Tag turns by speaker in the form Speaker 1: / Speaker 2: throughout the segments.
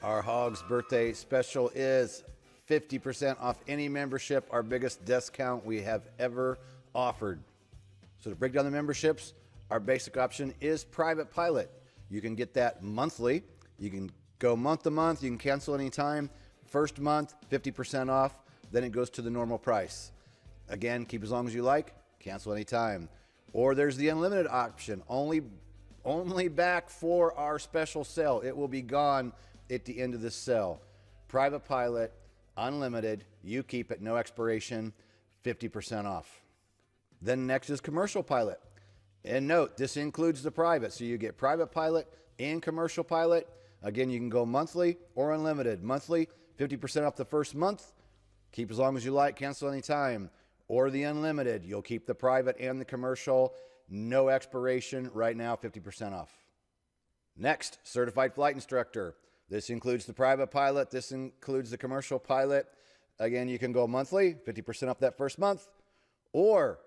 Speaker 1: Our Hog's birthday special is 50% off any membership, our biggest discount we have ever offered. So to break down the memberships, our basic option is Private Pilot. You can get that monthly. You can go month to month. You can cancel anytime. First month, 50% off. Then it goes to the normal price. Again, keep as long as you like. Cancel anytime. Or there's the unlimited option. Only back for our special sale. It will be gone at the end of this sale. Private Pilot, unlimited. You keep it, no expiration, 50% off. Then next is Commercial Pilot. And note, this includes the private. So you get Private Pilot and Commercial Pilot. Again, you can go monthly or unlimited. Monthly, 50% off the first month. Keep as long as you like, cancel anytime. Or the unlimited, you'll keep the private and the commercial. No expiration, right now, 50% off. Next, Certified Flight Instructor. This includes the Private Pilot. This includes the Commercial Pilot. Again, you can go monthly, 50% off that first month. Or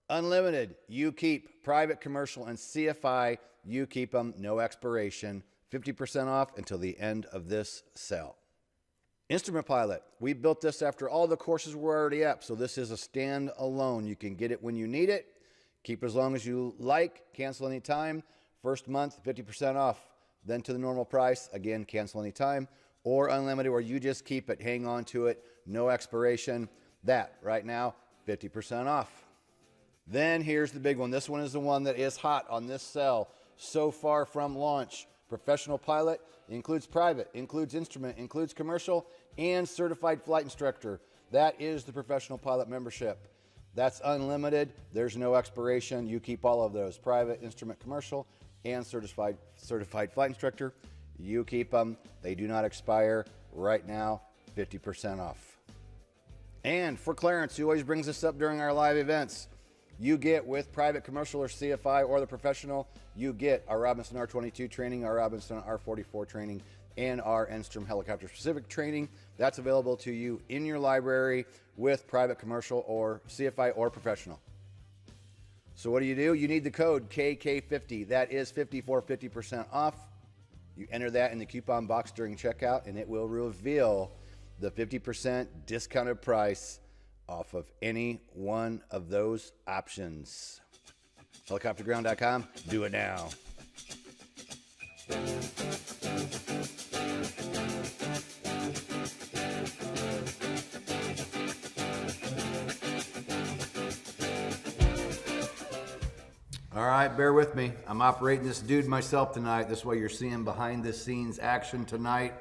Speaker 1: unlimited, you keep private, commercial, and CFI. You keep them, no expiration, 50% off until the end of this sale. Instrument Pilot, we built this after all the courses were already up, so this is a stand-alone. You can get it when you need it, keep as long as you like, cancel anytime. First month, 50% off. Then to the normal price, again, cancel anytime. Or unlimited, where you just keep it, hang on to it, no expiration. That, right now, 50% off. Then here's the big one. This one is the one that is hot on this sale so far from launch. Professional Pilot includes private, includes instrument, includes commercial, and Certified Flight Instructor. That is the Professional Pilot membership. That's unlimited. There's no expiration. You keep all of those, private, instrument, commercial, and certified flight instructor. You keep them. They do not expire. Right now, 50% off. And for Clarence, who always brings this up during our live events, you get with private, commercial, or CFI, or the professional, you get our Robinson R22 training, our Robinson R44 training, and our Enstrom helicopter specific training. That's available to you in your library with private, commercial, or CFI, or professional. So what do? You need the code KK50. That is 50 for 50% off. You enter that in the coupon box during checkout, and it will reveal the 50% discounted price off of any one of those options. Helicopterground.com. Do it now. All right, bear with me. I'm operating this dude myself tonight. This is why you're seeing behind the scenes action tonight.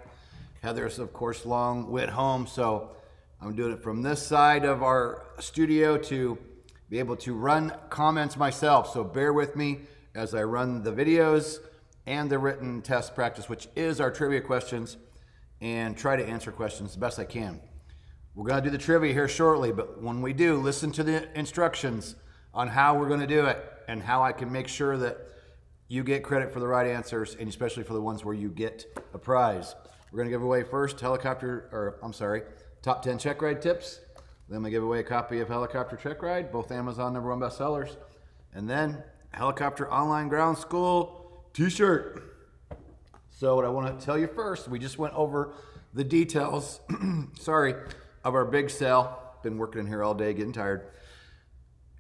Speaker 1: Heather's, of course, long went home, so I'm doing it from this side of our studio to be able to run comments myself. So bear with me as I run the videos and the written test practice, which is our trivia questions, and try to answer questions the best I can. We're going to do the trivia here shortly, but when we do, listen to the instructions on how we're going to do it and how I can make sure that you get credit for the right answers, and especially for the ones where you get a prize. We're going to give away first top 10 check ride tips. Then I'm going to give away a copy of Helicopter Check Ride, both Amazon #1 bestsellers. And then Helicopter Online Ground School t-shirt. So what I want to tell you first, we just went over the details, of our big sale. Been working in here all day, getting tired.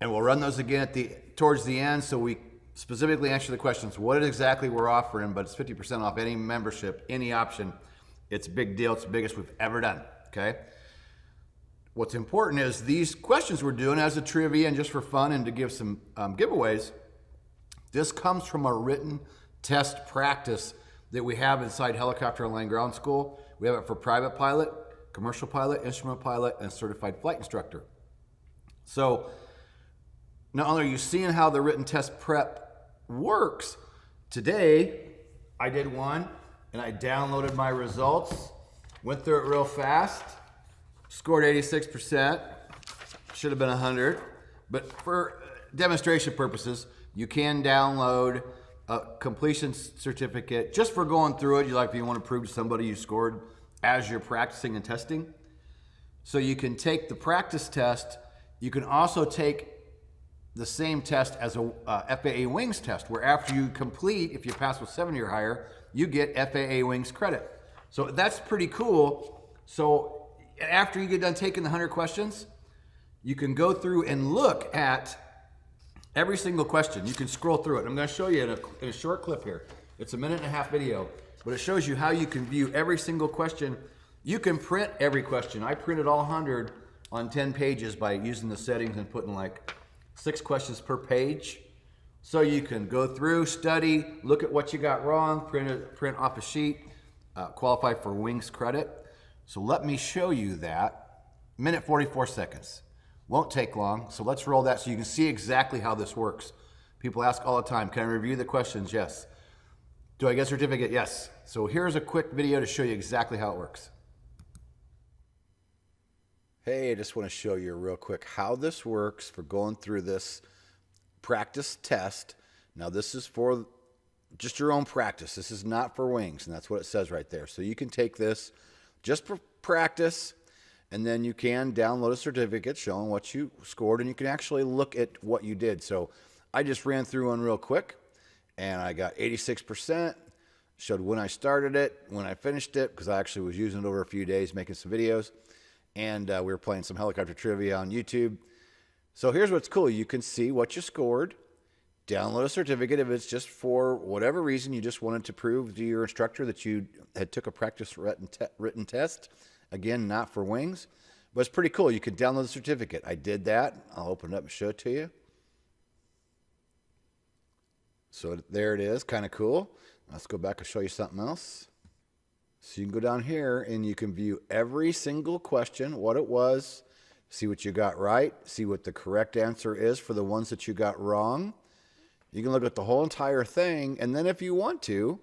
Speaker 1: And we'll run those again towards the end, so we specifically answer the questions. What exactly we're offering, but it's 50% off any membership, any option. It's a big deal. It's the biggest we've ever done, okay? What's important is these questions we're doing as a trivia and just for fun and to give some giveaways. This comes from a written test practice that we have inside Helicopter Online Ground School. We have it for Private Pilot, Commercial Pilot, Instrument Pilot, and Certified Flight Instructor. So not only are you seeing how the written test prep works, today I did one and I downloaded my results, went through it real fast, scored 86%, should have been 100, but for demonstration purposes, you can download a completion certificate just for going through it. If you want to prove to somebody you scored as you're practicing and testing. So you can take the practice test. You can also take the same test as a FAA Wings test, where after you complete, if you pass with 70 or higher, you get FAA Wings credit. So that's pretty cool. So after you get done taking the 100 questions, you can go through and look at every single question. You can scroll through it. I'm going to show you in a short clip here. It's a 1.5-minute video, but it shows you how you can view every single question. You can print every question. I printed all 100 on 10 pages by using the settings and putting like 6 questions per page. So you can go through, study, look at what you got wrong, print off a sheet, qualify for Wings credit. So let me show you that. 1:44 seconds. Won't take long. So let's roll that so you can see exactly how this works. People ask all the time, can I review the questions? Yes. Do I get a certificate? Yes. So here's a quick video to show you exactly how it works. Hey, I just want to show you real quick how this works for going through this practice test. Now this is for just your own practice. This is not for Wings, and that's what it says right there. So you can take this just for practice, and then you can download a certificate showing what you scored, and you can actually look at what you did. So I just ran through one real quick, and I got 86%. Showed when I started it, when I finished it, because I actually was using it over a few days, making some videos. And we were playing some helicopter trivia on YouTube. So here's what's cool. You can see what you scored, download a certificate if it's just for whatever reason you just wanted to prove to your instructor that you had took a practice written test. Again, not for Wings, but it's pretty cool. You can download the certificate. I did that. I'll open it up and show it to you. So there it is, kind of cool. Let's go back and show you something else. So you can go down here and you can view every single question, what it was, see what you got right, see what the correct answer is for the ones that you got wrong. You can look at the whole entire thing, and then if you want to,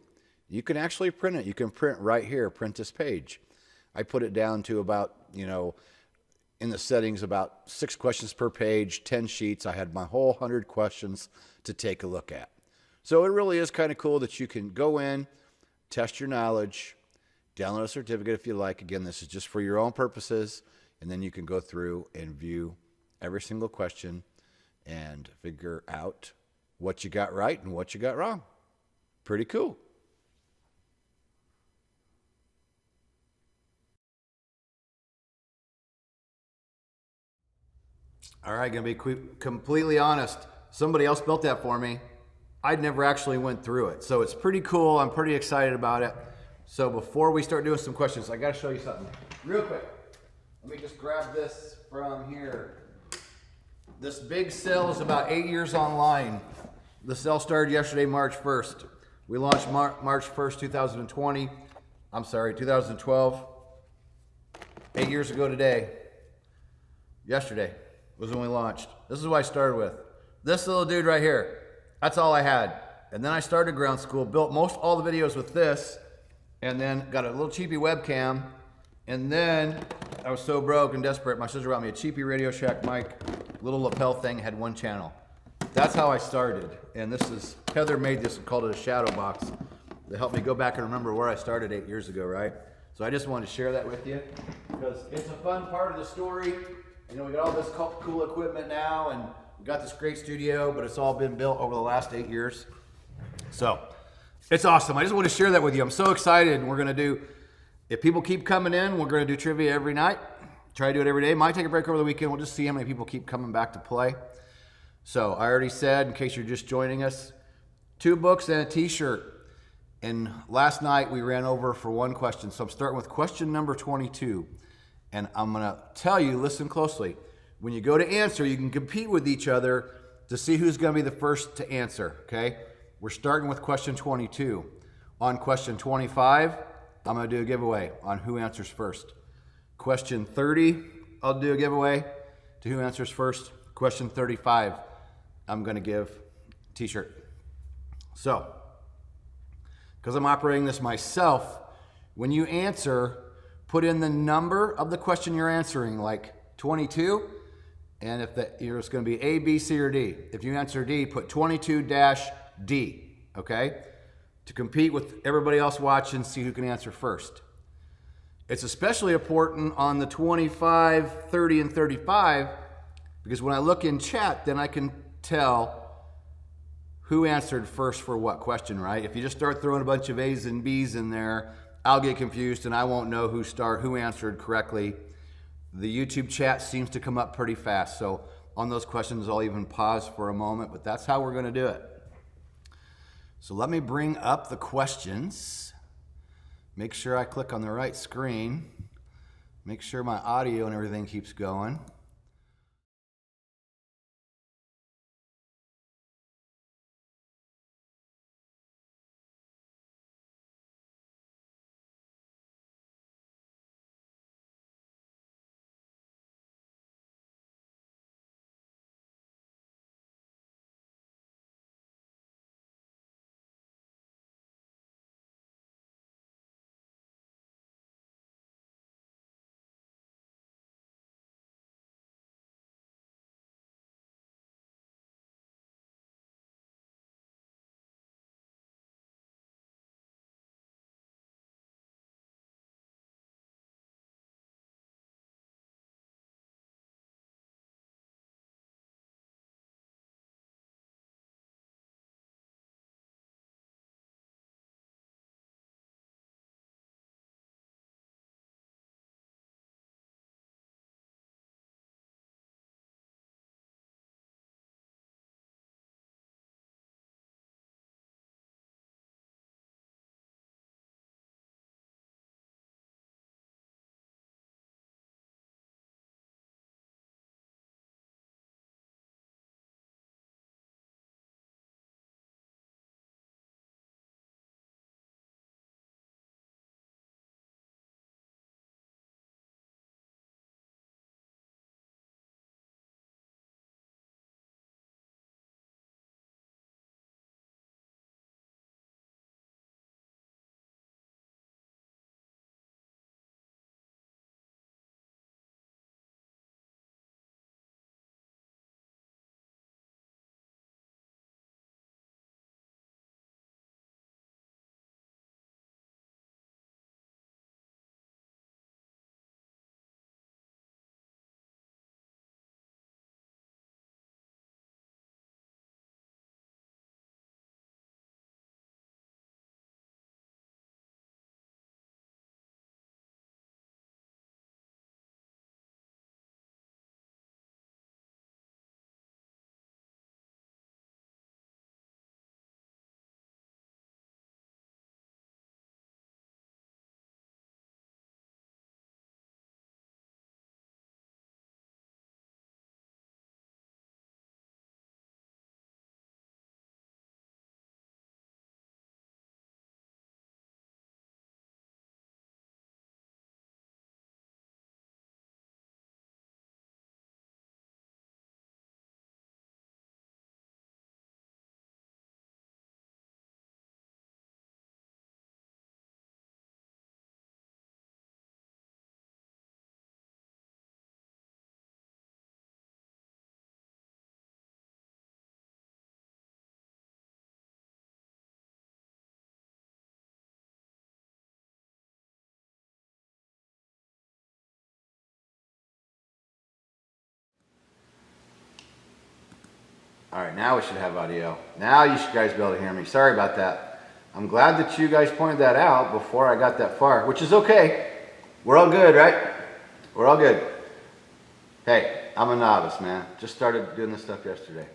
Speaker 1: you can actually print it. You can print right here, print this page. I put it down to about, in the settings, about 6 questions per page, 10 sheets. I had my whole 100 questions to take a look at. So it really is kind of cool that you can go in, test your knowledge, download a certificate if you like. Again, this is just for your own purposes, and then you can go through and view every single question and figure out what you got right and what you got wrong. Pretty cool. All right, gonna be completely honest. Somebody else built that for me. I'd never actually went through it. So it's pretty cool. I'm pretty excited about it. So before we start doing some questions, I got to show you something real quick. Let me just grab this from here. This big sale is about 8 years online. The sale started yesterday, March 1st. We launched March 1st, 2020. I'm sorry, 2012. 8 years ago today. Yesterday was when we launched. This is what I started with. This little dude right here. That's all I had. And then I started ground school, built all the videos with this, and then got a little cheapy webcam. And then I was so broke and desperate, my sister brought me a cheapy Radio Shack mic, little lapel thing, had 1 channel. That's how I started. And this is, Heather made this and called it a shadow box. They helped me go back and remember where I started 8 years ago, right? So I just wanted to share that with you because it's a fun part of the story. We got all this cool equipment now, and we got this great studio, but it's all been built over the last 8 years. So it's awesome. I just want to share that with you. I'm so excited. We're going to do, if people keep coming in, we're going to do trivia every night. Try to do it every day. Might take a break over the weekend. We'll just see how many people keep coming back to play. So I already said, in case you're just joining us, 2 books and a t-shirt. And last night we ran over for 1 question. So I'm starting with question number 22. And I'm going to tell you, listen closely. When you go to answer, you can compete with each other to see who's going to be the first to answer, okay? We're starting with question 22. On question 25, I'm going to do a giveaway on who answers first. Question 30, I'll do a giveaway to who answers first. Question 35, I'm going to give a t-shirt. So, because I'm operating this myself, when you answer, put in the number of the question you're answering, like 22, and if it's going to be A, B, C, or D. If you answer D, put 22-D, okay? To compete with everybody else watching, see who can answer first. It's especially important on the 25, 30, and 35 because when I look in chat, then I can tell who answered first for what question, right? If you just start throwing a bunch of A's and B's in there, I'll get confused and I won't know who answered correctly. The YouTube chat seems to come up pretty fast, so on those questions, I'll even pause for a moment, but that's how we're going to do it. So let me bring up the questions. Make sure I click on the right screen. Make sure my audio and everything keeps going. All right, now we should have audio. Now you should guys be able to hear me. Sorry about that. I'm glad that you guys pointed that out before I got that far, which is okay. We're all good, right? We're all good. Hey, I'm a novice, man. Just started doing this stuff yesterday.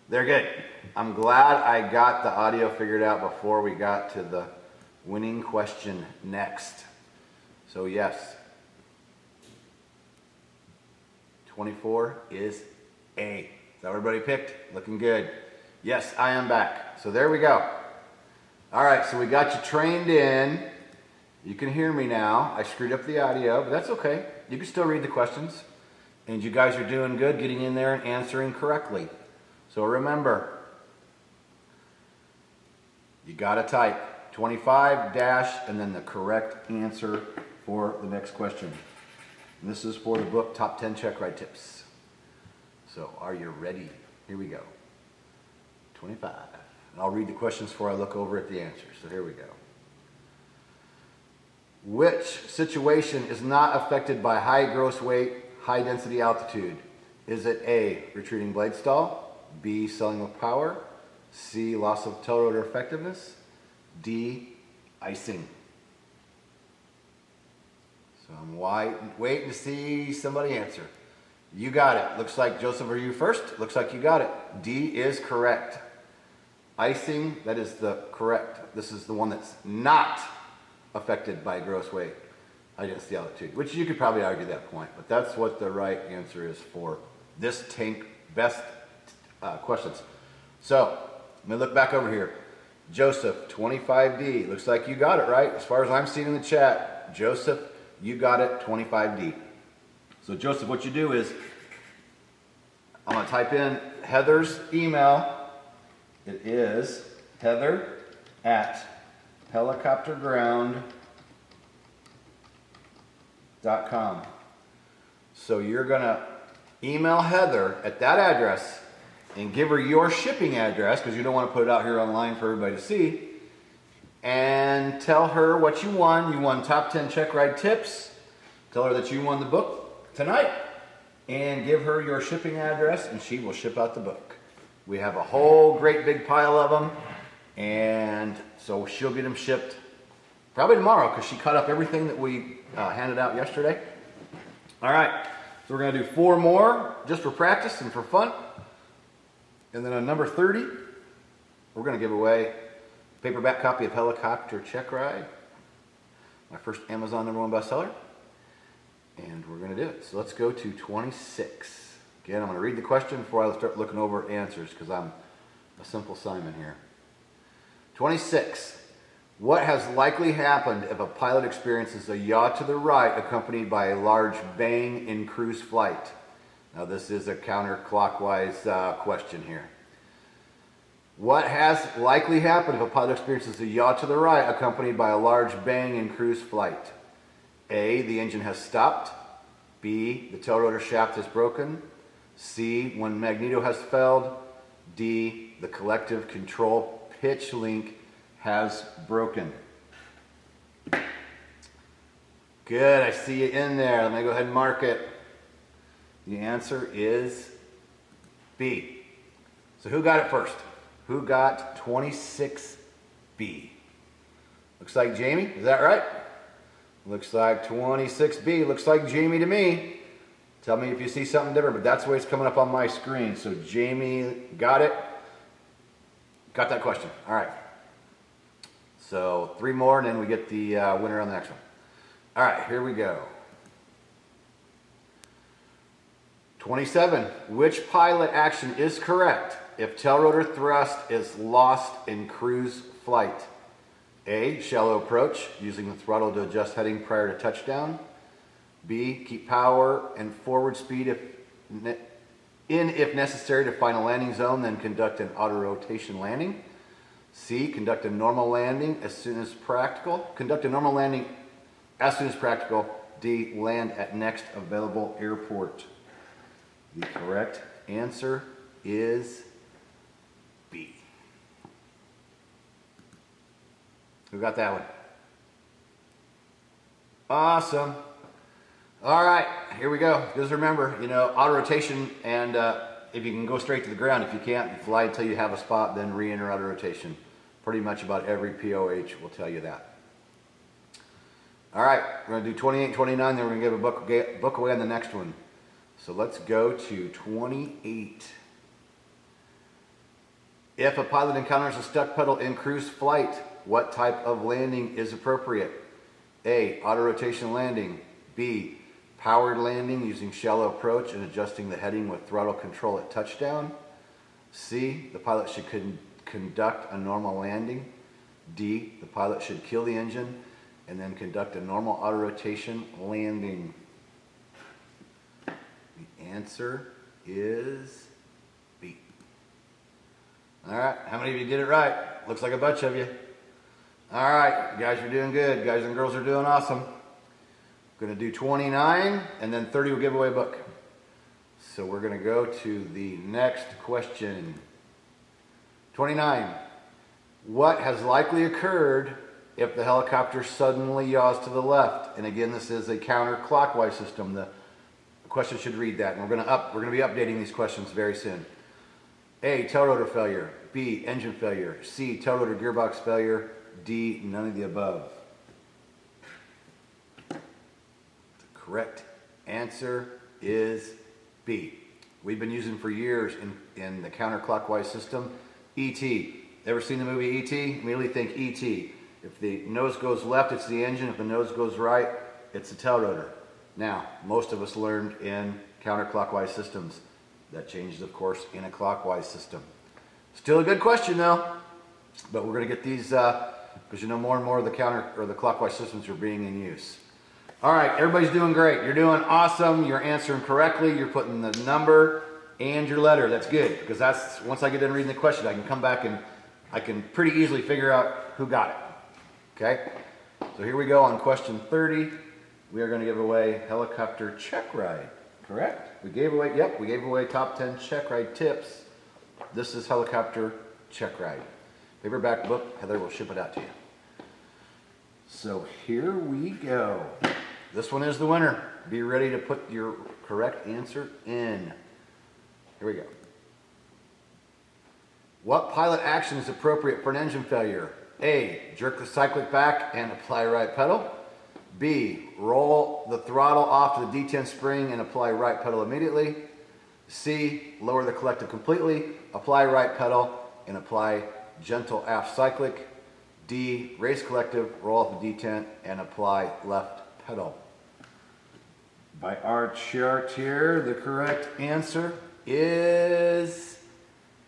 Speaker 1: They're good. I'm glad I got the audio figured out before we got to the winning question next. So yes, 24 is A. Is that what everybody picked? Looking good. Yes, I am back. So there we go. All right, so we got you trained in. You can hear me now. I screwed up the audio, but that's okay. You can still read the questions. And you guys are doing good getting in there and answering correctly. So remember, you got to type 25 dash and then the correct answer for the next question. And this is for the book Top 10 Check Ride Tips. So are you ready? Here we go. 25. And I'll read the questions before I look over at the answers. So here we go. Which situation is not affected by high gross weight, high density altitude? Is it A, retreating blade stall, B, selling with power, C, loss of tail rotor effectiveness, D, icing? So I'm waiting to see somebody answer. You got it. Looks like, Joseph, are you first? Looks like you got it. D is correct. Icing, that is the correct. This is the one that's not affected by gross weight, high density altitude, which you could probably argue that point, but that's what the right answer is for this tank best questions. So let me look back over here. Joseph, 25D. Looks like you got it right. As far as I'm seeing in the chat, Joseph, you got it, 25D. So Joseph, what you do is, I'm going to type in Heather's email. It is heather@helicopterground.com. So you're going to email Heather at that address and give her your shipping address, because you don't want to put it out here online for everybody to see, and tell her what you won. You won top 10 check ride tips. Tell her that you won the book tonight, and give her your shipping address, and she will ship out the book. We have a whole great big pile of them, and so she'll get them shipped probably tomorrow, because she cut up everything that we handed out yesterday. All right, so we're going to do 4 more just for practice and for fun. And then on number 30, we're going to give away a paperback copy of Helicopter Check Ride, my first Amazon #1 bestseller. And we're going to do it. So let's go to 26. Again, I'm going to read the question before I start looking over answers, because I'm a simple Simon here. 26. What has likely happened if a pilot experiences a yaw to the right accompanied by a large bang in cruise flight? Now this is a counterclockwise question here. What has likely happened if a pilot experiences a yaw to the right accompanied by a large bang in cruise flight? A, the engine has stopped. B, the tail rotor shaft is broken. C, one magneto has failed. D, the collective control pitch link has broken. Good, I see it in there. Let me go ahead and mark it. The answer is B. So who got it first? Who got 26B? Looks like Jamie, is that right? Looks like 26B. Looks like Jamie to me. Tell me if you see something different, but that's the way it's coming up on my screen. So Jamie got it. Got that question. All right. So 3 more, and then we get the winner on the next one. All right, here we go. 27. Which pilot action is correct if tail rotor thrust is lost in cruise flight? A, shallow approach, using the throttle to adjust heading prior to touchdown. B, keep power and forward speed if necessary to find a landing zone, then conduct an auto rotation landing. C, conduct a normal landing as soon as practical. Conduct a normal landing as soon as practical. D, land at next available airport. The correct answer is B. Who got that one? Awesome. All right, here we go. Just remember, auto rotation, and if you can go straight to the ground. If you can't, you fly until you have a spot, then re-enter auto rotation. Pretty much about every POH will tell you that. All right, we're going to do 28, 29, then we're going to give a book away on the next one. So let's go to 28. If a pilot encounters a stuck pedal in cruise flight, what type of landing is appropriate? A, auto rotation landing. B, powered landing using shallow approach and adjusting the heading with throttle control at touchdown. C, the pilot should conduct a normal landing. D, the pilot should kill the engine and then conduct a normal auto rotation landing. The answer is B. All right, how many of you did it right? Looks like a bunch of you. All right, guys are doing good. Guys and girls are doing awesome. Going to do 29, and then 30 will give away a book. So we're going to go to the next question. 29. What has likely occurred if the helicopter suddenly yaws to the left. And again, this is a counterclockwise system. The question should read that. And we're gonna be updating these questions very soon. A, tail rotor failure. B, engine failure. C, tail rotor gearbox failure. D, none of the above. The correct answer is B. We've been using for years in the counterclockwise system. E.T. Ever seen the movie E.T.? Immediately think E.T. If the nose goes left, it's the engine. If the nose goes right, it's the tail rotor. Now, most of us learned in counterclockwise systems. That changes, of course, in a clockwise system. Still a good question, though. But we're going to get these because you know more and more of the clockwise systems are being in use. All right, everybody's doing great. You're doing awesome. You're answering correctly. You're putting the number and your letter. That's good because that's once I get done reading the question, I can come back and I can pretty easily figure out who got it. Okay? So here we go on question 30. We are going to give away helicopter check ride. Correct? We gave away top 10 check ride tips. This is helicopter check ride. Paperback book, Heather will ship it out to you. So here we go. This one is the winner. Be ready to put your correct answer in. Here we go. What pilot action is appropriate for an engine failure? A, jerk the cyclic back and apply right pedal. B, roll the throttle off to the D10 spring and apply right pedal immediately. C, lower the collective completely, apply right pedal and apply gentle aft cyclic. D, raise collective, roll off the D10 and apply left pedal. By our chart here, the correct answer is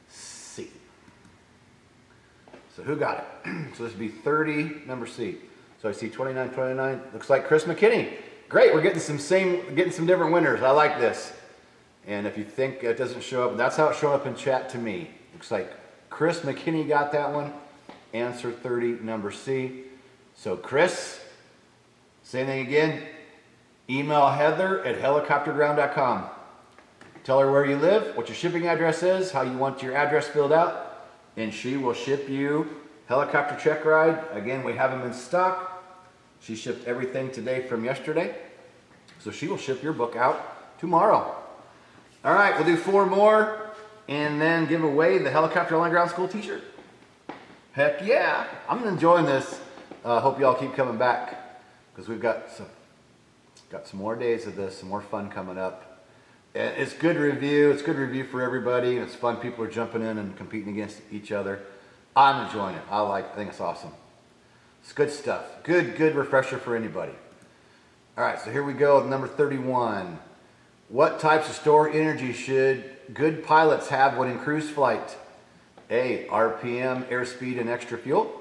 Speaker 1: C. So who got it? So this would be 30, number C. So I see 29, 29. Looks like Chris McKinney. Great, we're getting some different winners. I like this. And if you think it doesn't show up, that's how it showed up in chat to me. Looks like Chris McKinney got that one. Answer 30, number C. So Chris, same thing again. Email Heather at helicopterground.com. Tell her where you live, what your shipping address is, how you want your address filled out, and she will ship you helicopter check ride. Again, we have them in stock. She shipped everything today from yesterday. So she will ship your book out tomorrow. All right, we'll do 4 more and then give away the Helicopter Online Ground School t-shirt. Heck yeah, I'm enjoying this. Hope y'all keep coming back because we've got some more days of this, some more fun coming up. And it's good review. It's good review for everybody. It's fun. People are jumping in and competing against each other. I'm enjoying it. I think it's awesome. It's good stuff. Good refresher for anybody. All right, so here we go with number 31. What types of stored energy should good pilots have when in cruise flight? A, RPM, airspeed, and extra fuel.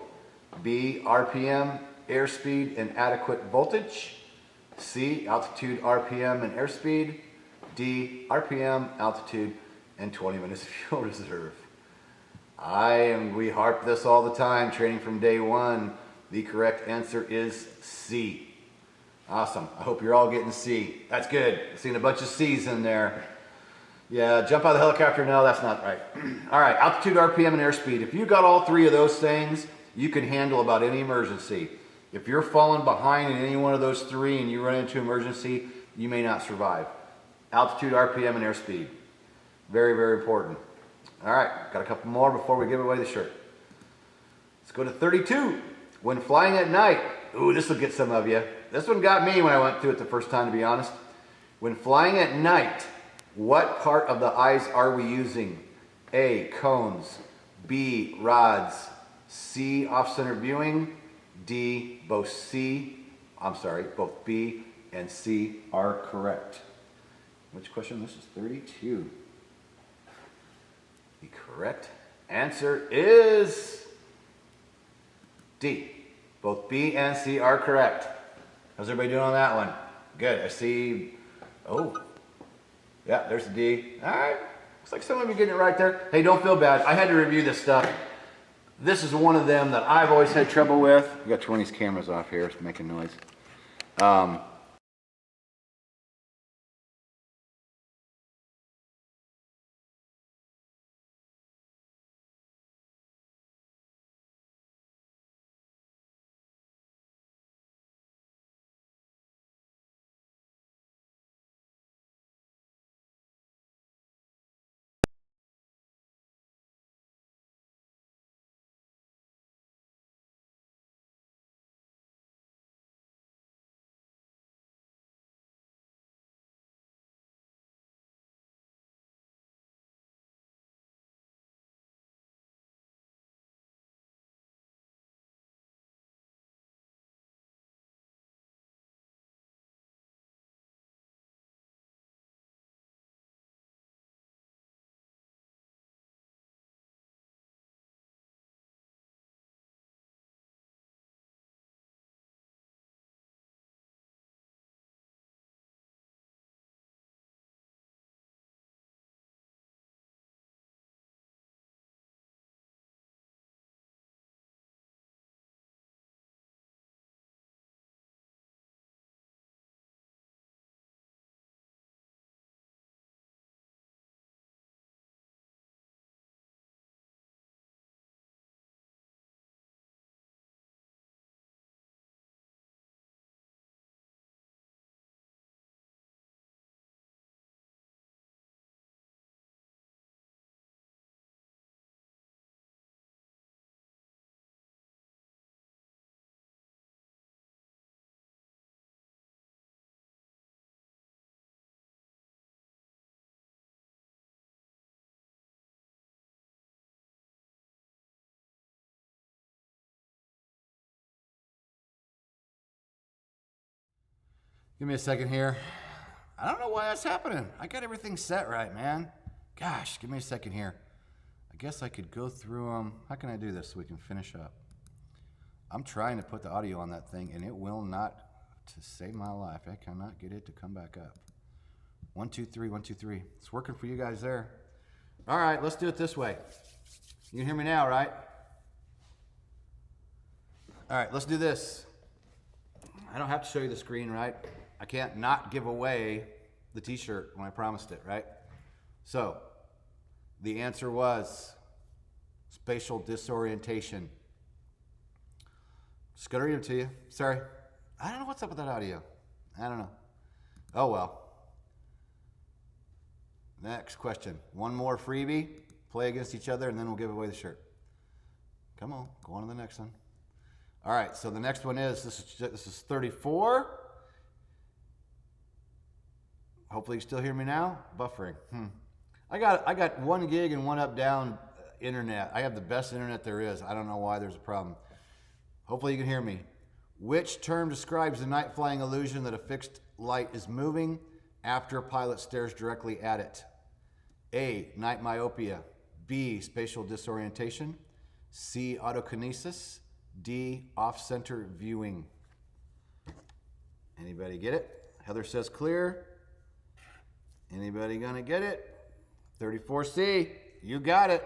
Speaker 1: B, RPM, airspeed, and adequate voltage. C, altitude, RPM, and airspeed. D, RPM, altitude, and 20 minutes of fuel reserve. We harp this all the time, training from day one. The correct answer is C. Awesome. I hope you're all getting C. That's good. I've seen a bunch of C's in there. Yeah, jump out of the helicopter. No, that's not right. All right, altitude, RPM, and airspeed. If you got all 3 of those things, you can handle about any emergency. If you're falling behind in any one of those 3 and you run into emergency, you may not survive. Altitude, RPM, and airspeed. Very, very important. All right, got a couple more before we give away the shirt. Let's go to 32. When flying at night, ooh, this will get some of you. This one got me when I went through it the first time, to be honest. When flying at night, what part of the eyes are we using? A, cones. B, rods. C, off-center viewing. D, both B and C are correct. Which question? This is 32. The correct answer is D. Both B and C are correct. How's everybody doing on that one? Good. I see. Oh, yeah, there's the D. All right. Looks like some of you getting it right there. Hey, don't feel bad. I had to review this stuff. This is one of them that I've always had trouble with. We got to turn these cameras off here. It's making noise. Give me a second here. I don't know why that's happening. I got everything set right, man. Gosh, give me a second here. I guess I could go through them. How can I do this so we can finish up? I'm trying to put the audio on that thing, and it will not, to save my life, I cannot get it to come back up. 1, 2, 3, 1, 2, 3. It's working for you guys there. All right, let's do it this way. You can hear me now, right? All right, let's do this. I don't have to show you the screen, right? I can't not give away the t-shirt when I promised it, right? So, the answer was spatial disorientation. Just gonna read them to you. Sorry. I don't know what's up with that audio. I don't know. Oh well. Next question. One more freebie. Play against each other and then we'll give away the shirt. Come on, go on to the next one. All right, so the next one is, this is 34. Hopefully you still hear me now. Buffering. I got 1 gig and 1 up down internet. I have the best internet there is. I don't know why there's a problem. Hopefully you can hear me. Which term describes the night flying illusion that a fixed light is moving after a pilot stares directly at it? A, night myopia. B, spatial disorientation. C, autokinesis. D, off-center viewing. Anybody get it? Heather says clear. Anybody gonna get it? 34C, you got it.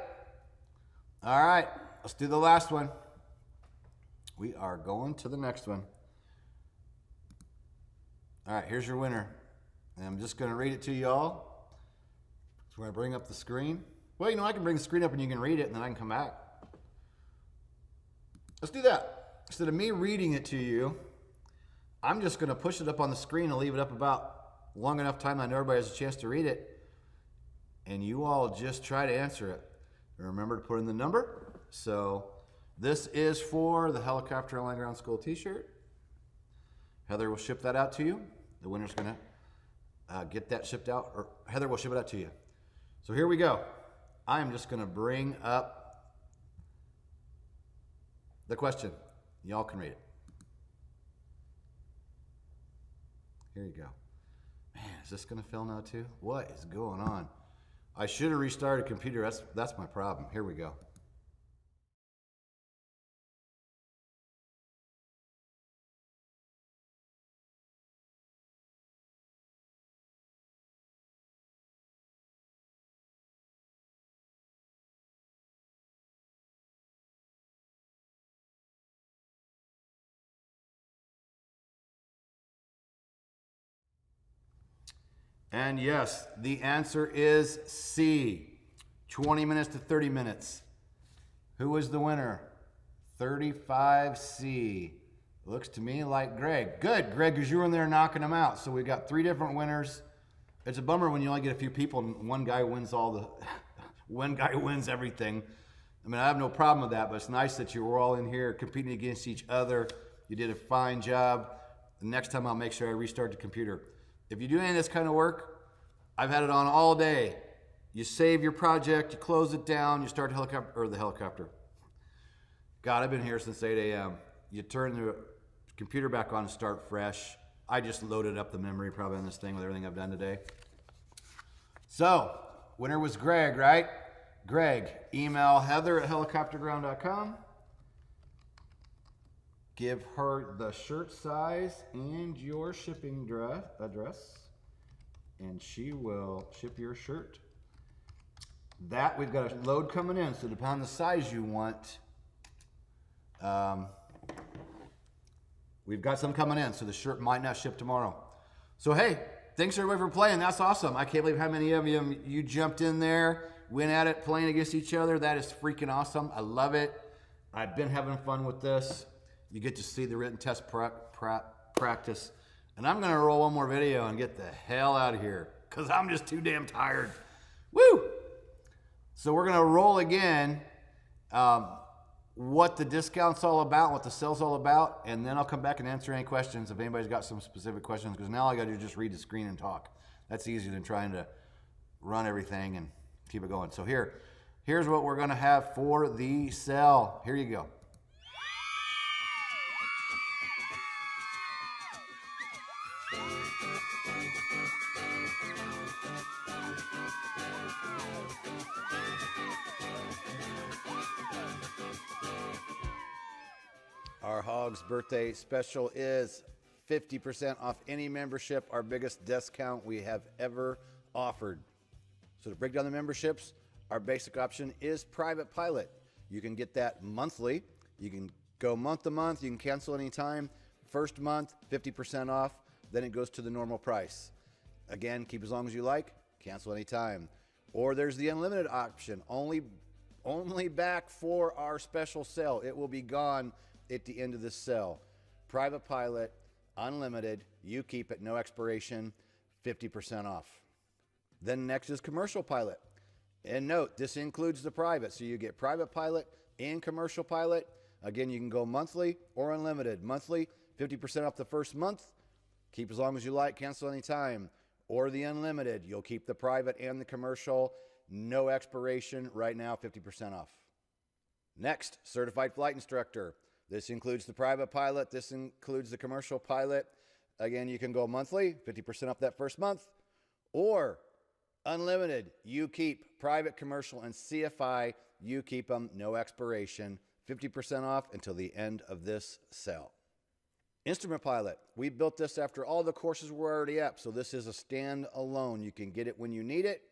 Speaker 1: All right, let's do the last one. We are going to the next one. All right, here's your winner. And I'm just gonna read it to you all. So when I bring up the screen. Well, I can bring the screen up and you can read it and then I can come back. Let's do that. Instead of me reading it to you, I'm just gonna push it up on the screen and leave it up about long enough time I know everybody has a chance to read it. And you all just try to answer it. And remember to put in the number. So this is for the Helicopter Online Ground School t-shirt. Heather will ship that out to you. The winner's gonna get that shipped out, or Heather will ship it out to you. So here we go. I'm just gonna bring up the question. Y'all can read it. Here you go. Man, is this gonna fill now too? What is going on? I should have restarted the computer. That's my problem. Here we go. And yes, the answer is C. 20 minutes to 30 minutes. Who was the winner? 35C. Looks to me like Greg. Good, Greg, because you were in there knocking them out. So we got 3 different winners. It's a bummer when you only get a few people and one guy wins one guy wins everything. I mean, I have no problem with that, but it's nice that you were all in here competing against each other. You did a fine job. The next time I'll make sure I restart the computer. If you do any of this kind of work, I've had it on all day. You save your project, you close it down, you start the helicopter. God, I've been here since 8 a.m. You turn the computer back on and start fresh. I just loaded up the memory probably on this thing with everything I've done today. So, winner was Greg, right? Greg, email heather@helicopterground.com. Give her the shirt size and your shipping address, and she will ship your shirt. That we've got a load coming in, so depending on the size you want, we've got some coming in, so the shirt might not ship tomorrow. So hey, thanks everybody for playing. That's awesome. I can't believe how many of you jumped in there, went at it, playing against each other. That is freaking awesome. I love it. I've been having fun with this. You get to see the written test practice. And I'm going to roll one more video and get the hell out of here because I'm just too damn tired. Woo! So we're going to roll again what the discount's all about, what the sale's all about, and then I'll come back and answer any questions if anybody's got some specific questions, because now all I got to do is just read the screen and talk. That's easier than trying to run everything and keep it going. So here's what we're going to have for the sale. Here you go. Our Hog's birthday special is 50% off any membership, our biggest discount we have ever offered. So to break down the memberships, our basic option is Private Pilot. You can get that monthly. You can go month to month. You can cancel anytime. First month, 50% off. Then it goes to the normal price. Again, keep as long as you like. Cancel anytime. Or there's the unlimited option. Only back for our special sale. It will be gone at the end of this sale. Private Pilot, unlimited. You keep it, no expiration, 50% off. Then next is Commercial Pilot. And note, this includes the private. So you get Private Pilot and Commercial Pilot. Again, you can go monthly or unlimited. Monthly, 50% off the first month. Keep as long as you like, cancel anytime. Or the unlimited, you'll keep the private and the commercial. No expiration, right now, 50% off. Next, Certified Flight Instructor. This includes the Private Pilot. This includes the Commercial Pilot. Again, you can go monthly, 50% off that first month. Or unlimited, you keep private, commercial, and CFI. You keep them, no expiration, 50% off until the end of this sale. Instrument Pilot, we built this after all the courses were already up, so this is a stand-alone. You can get it when you need it,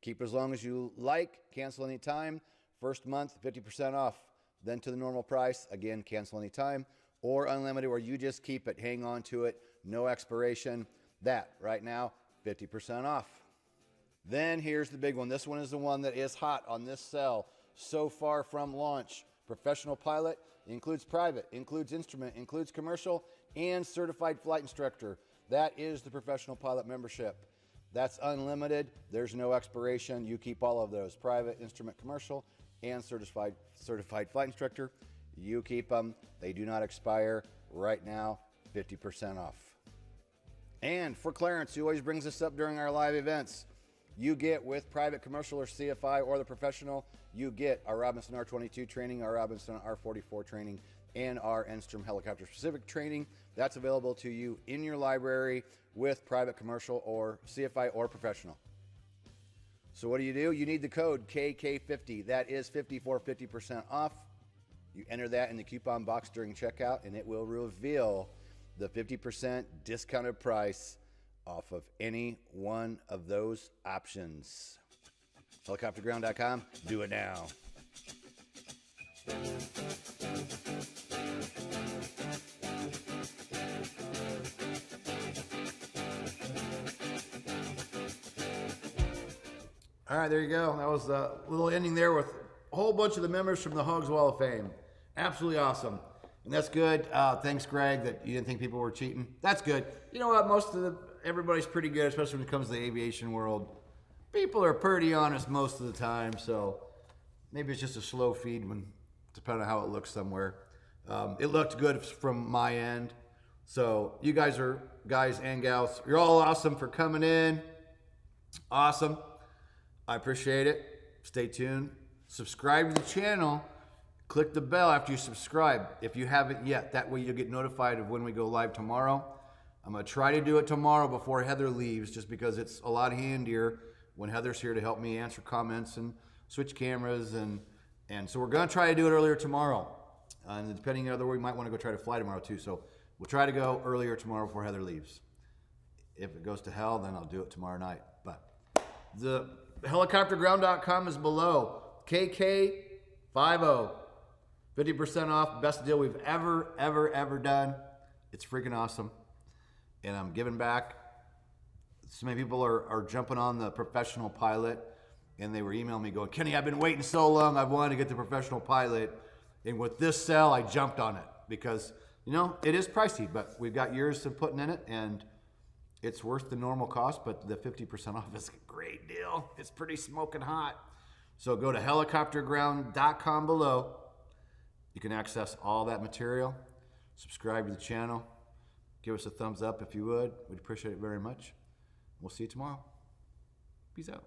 Speaker 1: keep as long as you like, cancel anytime. First month, 50% off. Then to the normal price, again, cancel anytime. Or unlimited, where you just keep it, hang on to it, no expiration. That, right now, 50% off. Then here's the big one. This one is the one that is hot on this sale so far from launch. Professional Pilot includes private, includes instrument, includes commercial, and Certified Flight Instructor. That is the Professional Pilot membership. That's unlimited. There's no expiration. You keep all of those, private, instrument, commercial, and certified flight instructor. You keep them. They do not expire. Right now, 50% off. And for Clarence, who always brings this up during our live events, you get with private, commercial, or CFI, or the professional, you get our Robinson R22 training, our Robinson R44 training, and our Enstrom helicopter specific training. That's available to you in your library with private, commercial, or CFI, or professional. So what do? You need the code KK50. That is 50 for 50% off. You enter that in the coupon box during checkout, and it will reveal the 50% discounted price off of any one of those options. Helicopterground.com. Do it now. All right, there you go. That was a little ending there with a whole bunch of the members from the Hogs Wall of Fame. Absolutely awesome. And that's good. Thanks, Greg, that you didn't think people were cheating. That's good. You know what? Everybody's pretty good, especially when it comes to the aviation world. People are pretty honest most of the time, so maybe it's just a slow feed depending on how it looks somewhere. It looked good from my end. So you guys and gals, you're all awesome for coming in. Awesome. I appreciate it. Stay tuned. Subscribe to the channel. Click the bell after you subscribe if you haven't yet. That way you'll get notified of when we go live tomorrow. I'm going to try to do it tomorrow before Heather leaves, just because it's a lot handier when Heather's here to help me answer comments and switch cameras. And so we're going to try to do it earlier tomorrow. And depending on the other way, we might want to go try to fly tomorrow too. So we'll try to go earlier tomorrow before Heather leaves. If it goes to hell, then I'll do it tomorrow night. But the helicopterground.com is below. KK50. 50% off. Best deal we've ever done. It's freaking awesome. And I'm giving back. So many people are jumping on the Professional Pilot, and they were emailing me going, Kenny, I've been waiting so long. I've wanted to get the Professional Pilot. And with this sale, I jumped on it because, it is pricey, but we've got years of putting in it, and it's worth the normal cost, but the 50% off is a great deal. It's pretty smoking hot. So go to helicopterground.com below. You can access all that material. Subscribe to the channel. Give us a thumbs up if you would. We'd appreciate it very much. We'll see you tomorrow. Peace out.